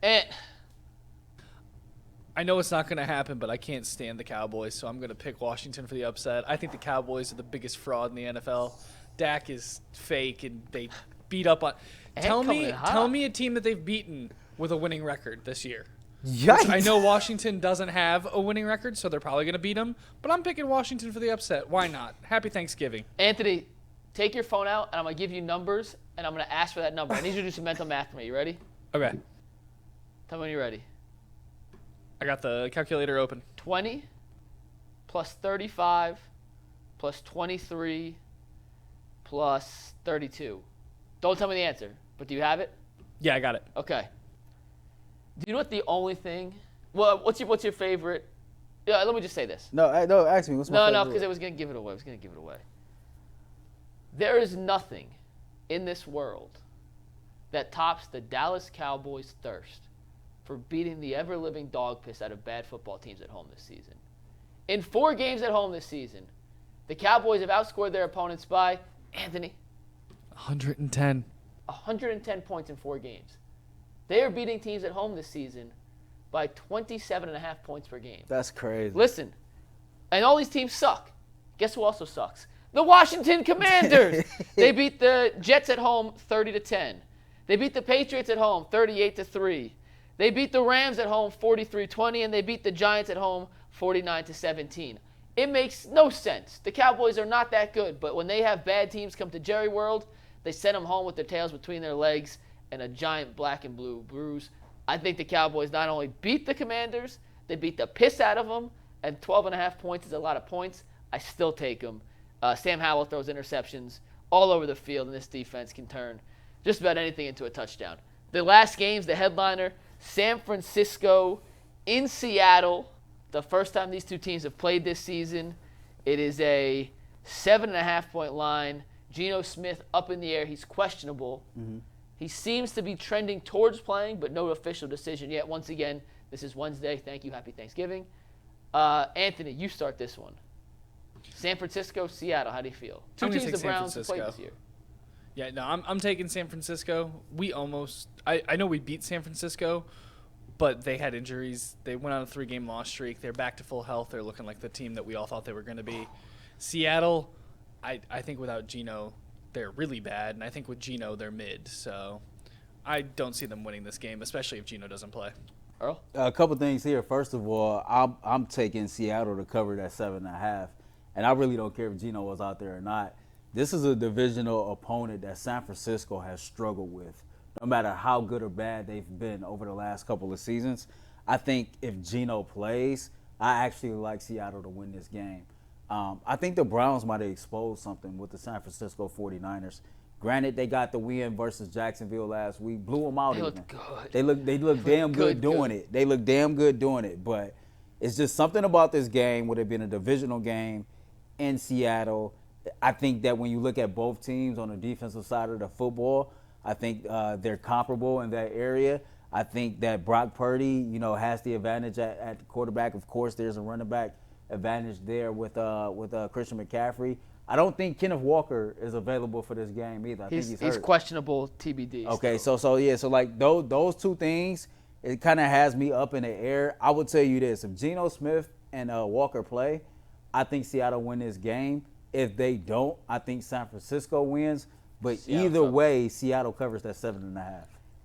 I know it's not going to happen, but I can't stand the Cowboys, so I'm going to pick Washington for the upset. I think the Cowboys are the biggest fraud in the NFL. Dak is fake, and they beat up on. Tell me a team that they've beaten with a winning record this year. Yikes. I know Washington doesn't have a winning record, so they're probably going to beat them. But I'm picking Washington for the upset. Why not? Happy Thanksgiving. Anthony, take your phone out, and I'm going to give you numbers, and I'm going to ask for that number. I need you to do some mental math for me. You ready? Okay. Tell me when you're ready. I got the calculator open. 20 plus 35 plus 23 plus 32. Don't tell me the answer, but do you have it? Yeah, I got it. Okay. Do you know what the only thing? Well, what's your favorite? Yeah, let me just say this. No, ask me. What's my favorite? No, because I was going to give it away. There is nothing in this world that tops the Dallas Cowboys' thirst for beating the ever-living dog piss out of bad football teams at home this season. In 4 games at home this season, the Cowboys have outscored their opponents by, Anthony, 110. 110 points in 4 games. They are beating teams at home this season by 27.5 points per game. That's crazy. Listen, and all these teams suck. Guess who also sucks? The Washington Commanders. They beat the Jets at home 30-10. They beat the Patriots at home 38-3. They beat the Rams at home 43-20, and they beat the Giants at home 49-17. It makes no sense. The Cowboys are not that good, but when they have bad teams come to Jerry World, they send them home with their tails between their legs and a giant black and blue bruise. I think the Cowboys not only beat the Commanders, they beat the piss out of them, and 12.5 points is a lot of points. I still take them. Sam Howell throws interceptions all over the field, and this defense can turn just about anything into a touchdown. The last games, the headliner, San Francisco in Seattle. The first time these two teams have played this season. It is a 7.5-point line. Geno Smith up in the air. He's questionable. Mm-hmm. He seems to be trending towards playing, but no official decision yet. Once again, this is Wednesday. Thank you. Happy Thanksgiving. Anthony, you start this one. San Francisco, Seattle. How do you feel? Two teams the Browns have played this year. Yeah, no, I'm taking San Francisco. I know we beat San Francisco, but they had injuries. They went on a 3-game loss streak. They're back to full health. They're looking like the team that we all thought they were going to be. Seattle, I think without Geno, they're really bad, and I think with Geno, they're mid. So I don't see them winning this game, especially if Geno doesn't play. Earl? A couple things here. First of all, I'm taking Seattle to cover that 7.5, and I really don't care if Geno was out there or not. This is a divisional opponent that San Francisco has struggled with, no matter how good or bad they've been over the last couple of seasons. I think if Geno plays, I actually like Seattle to win this game. I think the Browns might have exposed something with the San Francisco 49ers. Granted, they got the win versus Jacksonville last week, blew them out. They even. looked good. They look damn good doing it. They look damn good doing it. But it's just something about this game, with it being a divisional game in Seattle. I think that when you look at both teams on the defensive side of the football, I think they're comparable in that area. I think that Brock Purdy, has the advantage at the quarterback. Of course, there's a running back advantage there with Christian McCaffrey. I don't think Kenneth Walker is available for this game either. I think he's hurt. He's questionable TBD. Okay, so like those two things, it kind of has me up in the air. I would tell you this: if Geno Smith and Walker play, I think Seattle win this game. If they don't, I think San Francisco wins. But either way, Seattle covers that 7.5.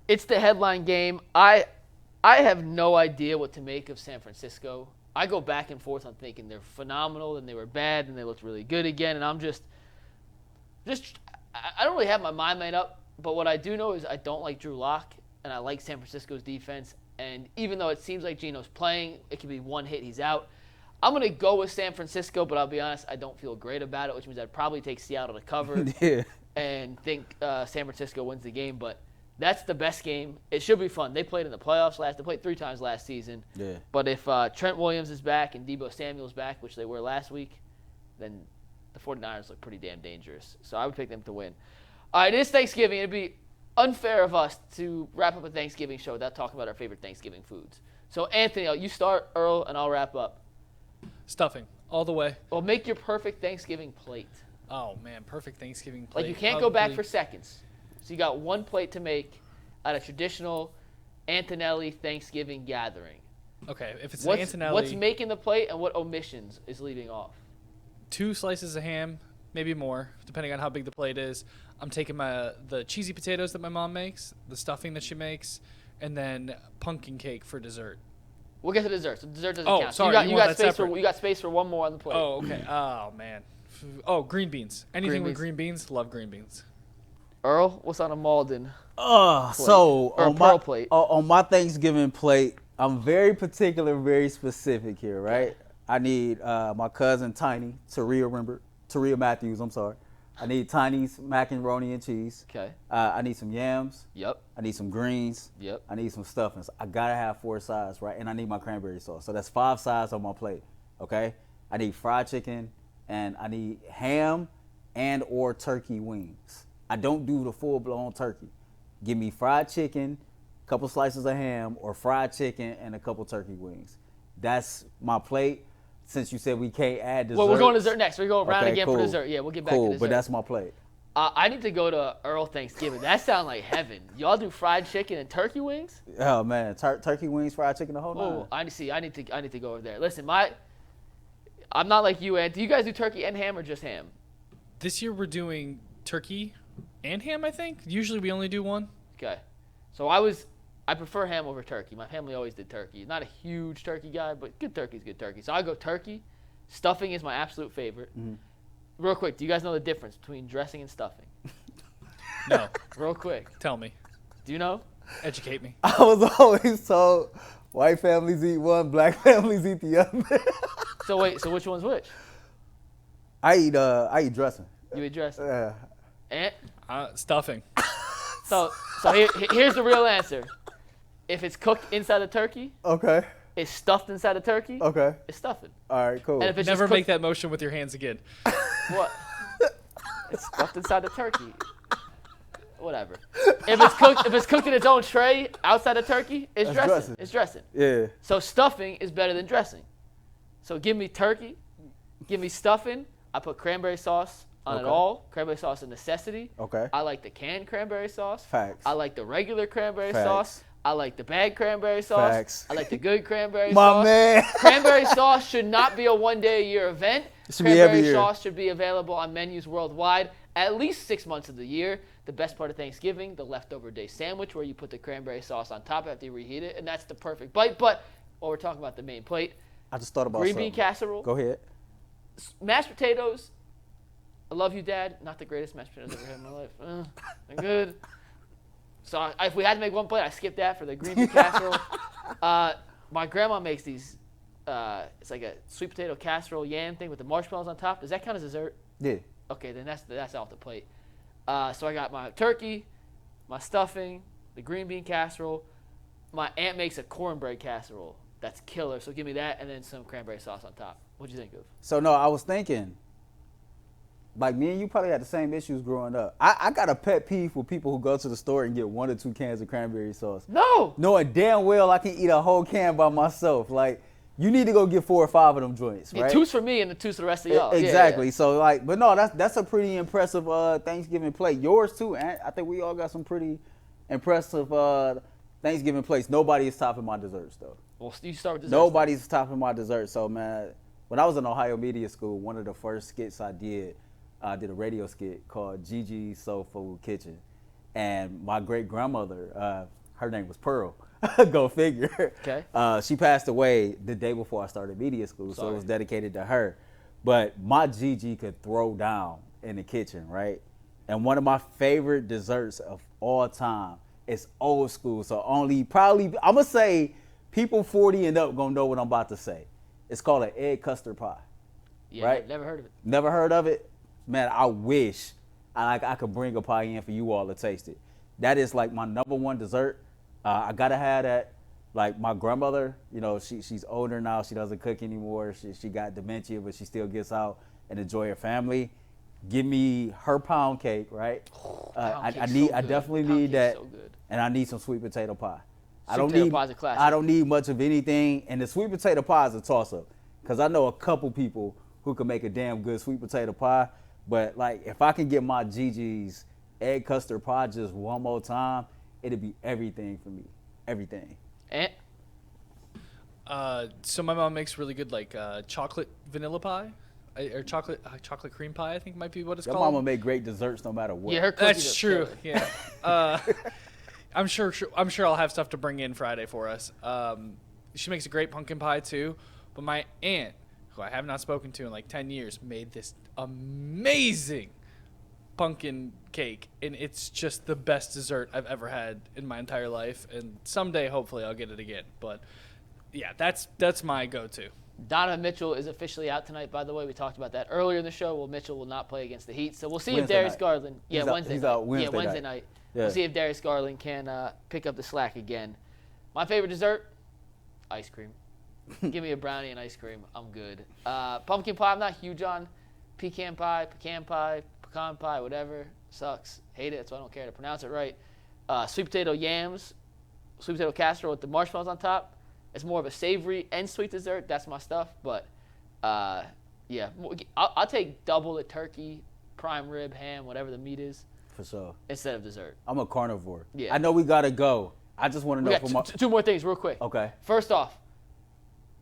It's the headline game. I have no idea what to make of San Francisco. I go back and forth on thinking they're phenomenal, then they were bad, and they looked really good again. And I'm just I don't really have my mind made up. But what I do know is I don't like Drew Lock, and I like San Francisco's defense. And even though it seems like Geno's playing, it could be one hit, he's out. I'm going to go with San Francisco, but I'll be honest, I don't feel great about it, which means I'd probably take Seattle to cover and think San Francisco wins the game. But that's the best game. It should be fun. They played in the playoffs They played 3 times last season. Yeah. But if Trent Williams is back and Deebo Samuel's back, which they were last week, then the 49ers look pretty damn dangerous. So I would pick them to win. All right, it is Thanksgiving. It'd be unfair of us to wrap up a Thanksgiving show without talking about our favorite Thanksgiving foods. So, Anthony, you start, Earl, and I'll wrap up. Stuffing, all the way. Well, make your perfect Thanksgiving plate. Oh, man, perfect Thanksgiving plate. Like, you can't go back for seconds. So you got one plate to make at a traditional Antonelli Thanksgiving gathering. Okay, if it's What's Antonelli, making the plate and what omissions is leaving off? 2 slices of ham, maybe more, depending on how big the plate is. I'm taking the cheesy potatoes that my mom makes, the stuffing that she makes, and then pumpkin cake for dessert. We'll get to dessert. So dessert doesn't count. Sorry, you got space for one more on the plate. Oh, okay. Oh, man. Oh, green beans. Anything with green beans, love green beans. Earl, what's on a Malden? So or on Pearl plate? On my Thanksgiving plate, I'm very particular, very specific here, right? I need my cousin Tiny, Taria Matthews, I'm sorry. I need Tiny's macaroni and cheese. Okay. I need some yams. Yep. I need some greens. Yep. I need some stuffings. I gotta have 4 sides, right? And I need my cranberry sauce. So that's 5 sides on my plate. Okay. I need fried chicken, and I need ham and or turkey wings. I don't do the full blown turkey. give me fried chicken, a couple slices of ham, or fried chicken and a couple turkey wings. That's my plate. Since you said we can't add dessert. Well, we're going to dessert next. We're going around again cool. for dessert. Yeah, we'll get back to dessert. But that's my plate. I need to go to Earl Thanksgiving. That sounds like heaven. Y'all do fried chicken and turkey wings? Oh man, turkey wings, fried chicken, the whole nine. Oh, I need to go over there. Listen, I'm not like you, Ed. Do you guys do turkey and ham or just ham? This year we're doing turkey and ham, I think. Usually we only do one. Okay. So I prefer ham over turkey. My family always did turkey. Not a huge turkey guy, but good turkey's good turkey. So I go turkey. Stuffing is my absolute favorite. Mm-hmm. Real quick, do you guys know the difference between dressing and stuffing? No. Real quick. Tell me. Do you know? Educate me. I was always told white families eat one, black families eat the other. So which one's which? I eat dressing. You eat dressing. And Stuffing. So here's the real answer. If it's cooked inside the turkey, okay. It's stuffed inside the turkey, okay. It's stuffing. All right, cool. And if it's Never just make that motion with your hands again. What? It's stuffed inside the turkey. Whatever. If it's cooked in its own tray outside the turkey, it's dressing. It's dressing. Yeah. So stuffing is better than dressing. So give me turkey, give me stuffing. I put cranberry sauce on it all. Cranberry sauce is a necessity. Okay. I like the canned cranberry sauce. Facts. I like the regular cranberry Facts. sauce. I like the bag cranberry sauce. Facts. I like the good cranberry My sauce. man. Cranberry sauce should not be a one-day-a-year event. It should be every Cranberry year. sauce should be available on menus worldwide at least 6 months of the year. The best part of Thanksgiving, the leftover day sandwich where you put the cranberry sauce on top after you reheat it, and that's the perfect bite. But while we're talking about the main plate, I just thought about green something. bean casserole. Go ahead. Mashed potatoes. I love you, Dad. Not the greatest mashed potatoes I've ever had in my life. They're good. So if we had to make one plate, I skipped that for the green bean casserole. My grandma makes these. It's like a sweet potato casserole yam thing with the marshmallows on top. Does that count as dessert? Yeah. Okay, then that's off the plate. So I got my turkey, my stuffing, the green bean casserole. My aunt makes a cornbread casserole. That's killer. So give me that and then some cranberry sauce on top. What'd you think of? So no, I was thinking. Like me and you probably had the same issues growing up. I got a pet peeve for people who go to the store and get 1 or 2 cans of cranberry sauce. No. Knowing damn well I can eat a whole can by myself. Like, you need to go get 4 or 5 of them joints, right? Yeah, 2's for me and the 2's for the rest of y'all. Exactly. Yeah. So like, but no, that's a pretty impressive Thanksgiving plate. Yours too, and I think we all got some pretty impressive Thanksgiving plates. Nobody is topping my desserts though. Well, you start with desserts. Nobody's topping my desserts. So man, when I was in Ohio Media School, one of the first skits I did a radio skit called Gigi's Soul Food Kitchen. And my great-grandmother, her name was Pearl, go figure. Okay. She passed away the day before I started media school, so it was dedicated to her. But my Gigi could throw down in the kitchen, right? And one of my favorite desserts of all time is old school. So I'm going to say people 40 and up going to know what I'm about to say. It's called an egg custard pie. Yeah, right? Never heard of it. Never heard of it? Man, I wish I could bring a pie in for you all to taste it. That is like my number one dessert. I gotta have that. Like my grandmother, you know, she's older now. She doesn't cook anymore. She got dementia, but she still gets out and enjoy her family. Give me her pound cake, right? I definitely need that, so good. and I need some sweet potato pie. Sweet potato pie is a classic. I don't need much of anything, and the sweet potato pie is a toss-up because I know a couple people who can make a damn good sweet potato pie. But like, if I can get my Gigi's egg custard pie just one more time, it'd be everything for me. Everything. And so my mom makes really good like chocolate vanilla pie, or chocolate cream pie. I think might be what it's Your called. mama make great desserts no matter what. yeah, her cookies That's are true. killer. Yeah. I'm sure I'll have stuff to bring in Friday for us. She makes a great pumpkin pie too. But my aunt, who I have not spoken to in like 10 years, made this amazing pumpkin cake, and it's just the best dessert I've ever had in my entire life. And someday, hopefully, I'll get it again. But yeah, that's my go-to. Donovan Mitchell is officially out tonight, by the way. We talked about that earlier in the show. Well, Mitchell will not play against the Heat. So we'll see if Wednesday Darius night. Garland. Yeah, Wednesday he's night. out Wednesday Wednesday night. night. Yeah. We'll see if Darius Garland can pick up the slack again. My favorite dessert, ice cream. Give me a brownie and ice cream. I'm good. Pumpkin pie, I'm not huge on. Pecan pie, pecan pie, whatever. Sucks. Hate it. That's why I don't care to pronounce it right. sweet potato yams, sweet potato casserole with the marshmallows on top. It's more of a savory and sweet dessert. That's my stuff. But, yeah, I'll take double the turkey, prime rib, ham, whatever the meat is. For sure. Instead of dessert. I'm a carnivore. Yeah. I know we got to go. I just want to know. We got two more things real quick. Okay. First off,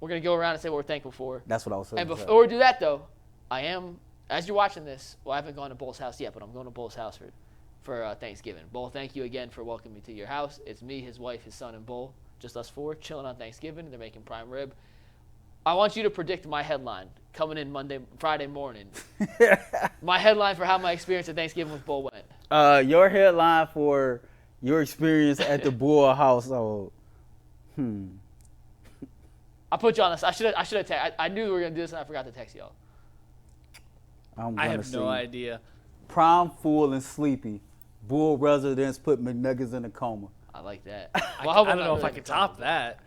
we're going to go around and say what we're thankful for. That's what I was saying. And before we do that, though, I am, as you're watching this, well, I haven't gone to Bull's house yet, but I'm going to Bull's house for Thanksgiving. Bull, thank you again for welcoming me to your house. It's me, his wife, his son, and Bull, just us four, chilling on Thanksgiving. They're making prime rib. I want you to predict my headline coming in Friday morning. My headline for how my experience at Thanksgiving with Bull went. Your headline for your experience at the Bull household. I put you on this. I should have texted. I knew we were gonna do this, and I forgot to text y'all. I have no idea. Prime, full, and sleepy. Bull residents put McNuggets in a coma. I like that. Well, I don't know if I can top that.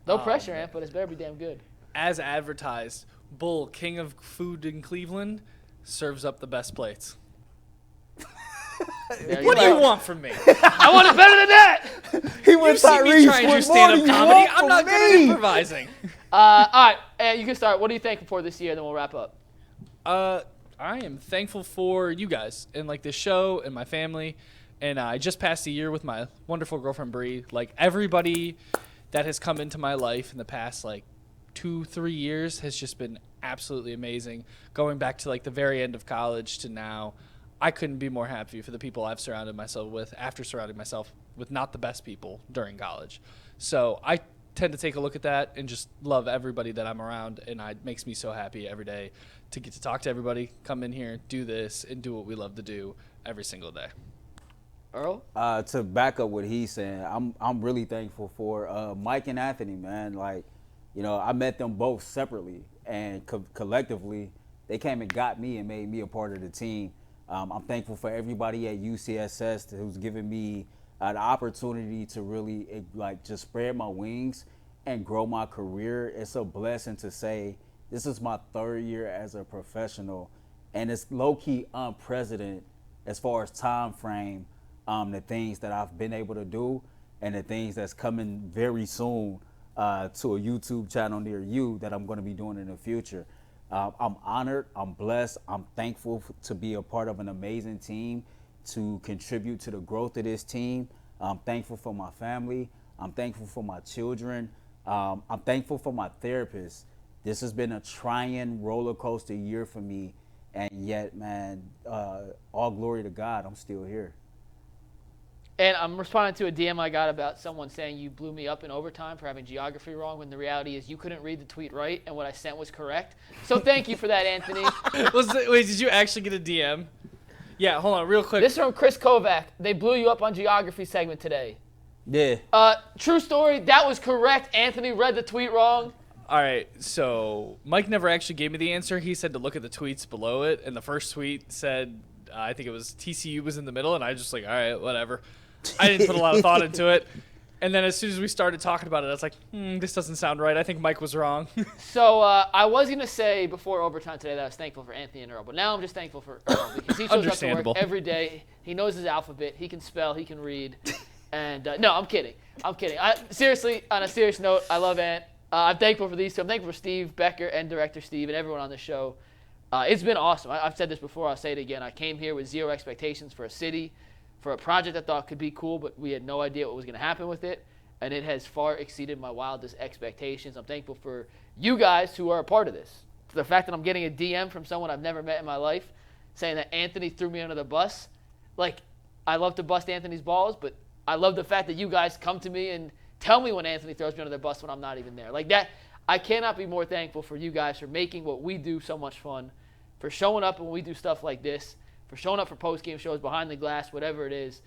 No pressure, Ant, but it's better be damn good. As advertised, Bull, king of food in Cleveland, serves up the best plates. What do you want from me? I want it better than that. He went You see me trying to do stand-up comedy. I'm not good at improvising. All right, and you can start. What are you thankful for this year? Then we'll wrap up. I am thankful for you guys and like this show and my family. And I just passed a year with my wonderful girlfriend Bree. Like everybody that has come into my life in the past like 2-3 years has just been absolutely amazing. Going back to like the very end of college to now, I couldn't be more happy for the people I've surrounded myself with after surrounding myself with not the best people during college. So I tend to take a look at that and just love everybody that I'm around, and it makes me so happy every day to get to talk to everybody, come in here, do this, and do what we love to do every single day. Earl? To back up what he's saying, I'm really thankful for Mike and Anthony, man. Like, you know, I met them both separately, and collectively, they came and got me and made me a part of the team. I'm thankful for everybody at UCSS who's given me the opportunity to really just spread my wings and grow my career. It's a blessing to say this is my 3rd year as a professional, and it's low-key unprecedented as far as time frame, the things that I've been able to do and the things that's coming very soon to a YouTube channel near you that I'm going to be doing in the future. I'm honored, I'm blessed, I'm thankful to be a part of an amazing team, to contribute to the growth of this team. I'm thankful for my family, I'm thankful for my children, I'm thankful for my therapist. This has been a trying roller coaster year for me, and yet, man, all glory to God, I'm still here. And I'm responding to a DM I got about someone saying you blew me up in overtime for having geography wrong, when the reality is you couldn't read the tweet right and what I sent was correct. So thank you for that, Anthony. Wait, did you actually get a DM? Yeah, hold on, real quick. This is from Chris Kovac. They blew you up on geography segment today. Yeah. True story, that was correct. Anthony read the tweet wrong. All right, so Mike never actually gave me the answer. He said to look at the tweets below it, and the first tweet said, I think it was TCU was in the middle, and I was just like, all right, whatever. I didn't put a lot of thought into it. And then as soon as we started talking about it, I was like, this doesn't sound right. I think Mike was wrong. So I was going to say before overtime today that I was thankful for Anthony and Earl, but now I'm just thankful for Earl because he shows up to work every day. He knows his alphabet. He can spell. He can read. And no, I'm kidding. Seriously, on a serious note, I love Ant. I'm thankful for these two. I'm thankful for Steve Becker and Director Steve and everyone on the show. It's been awesome. I've said this before. I'll say it again. I came here with zero expectations for a city, for a project I thought could be cool, but we had no idea what was going to happen with it, and it has far exceeded my wildest expectations. I'm thankful for you guys who are a part of this. For the fact that I'm getting a DM from someone I've never met in my life saying that Anthony threw me under the bus. Like, I love to bust Anthony's balls, but I love the fact that you guys come to me and tell me when Anthony throws me under the bus when I'm not even there. Like that, I cannot be more thankful for you guys for making what we do so much fun, for showing up when we do stuff like this, for showing up for post-game shows, behind the glass, whatever it is.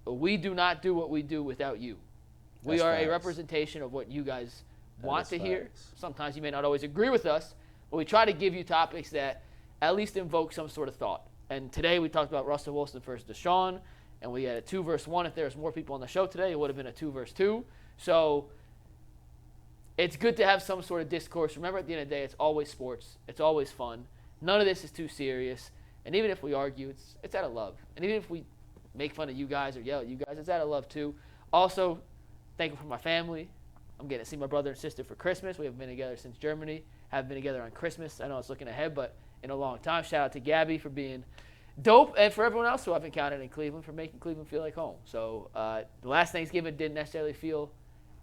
We do not do what we do without you. We are a representation of what you guys want to hear. Sometimes you may not always agree with us, but we try to give you topics that at least invoke some sort of thought. And today we talked about Russell Wilson versus Deshaun, and we had a 2 versus 1. If there was more people on the show today, it would have been a 2 versus 2. So it's good to have some sort of discourse. Remember, at the end of the day, it's always sports. It's always fun. None of this is too serious. And even if we argue, it's out of love. And even if we make fun of you guys or yell at you guys. It's out of love, too. Also, thankful for my family. I'm getting to see my brother and sister for Christmas. We haven't been together since Germany. Haven't been together on Christmas. I know it's looking ahead, but in a long time. Shout out to Gabby for being dope, and for everyone else who I've encountered in Cleveland for making Cleveland feel like home. So the last Thanksgiving didn't necessarily feel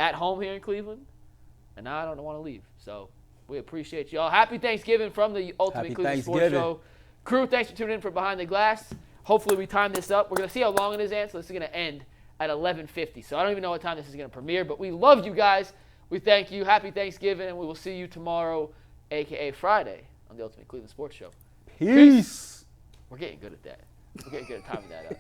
at home here in Cleveland, and now I don't want to leave. So we appreciate y'all. Happy Thanksgiving from the Ultimate Happy Cleveland Sports Show. Crew, thanks for tuning in for Behind the Glass. Hopefully we time this up. We're going to see how long it is, and so this is going to end at 11:50. So I don't even know what time this is going to premiere, but we love you guys. We thank you. Happy Thanksgiving, and we will see you tomorrow, a.k.a. Friday, on the Ultimate Cleveland Sports Show. Peace. We're getting good at that. We're getting good at timing that up.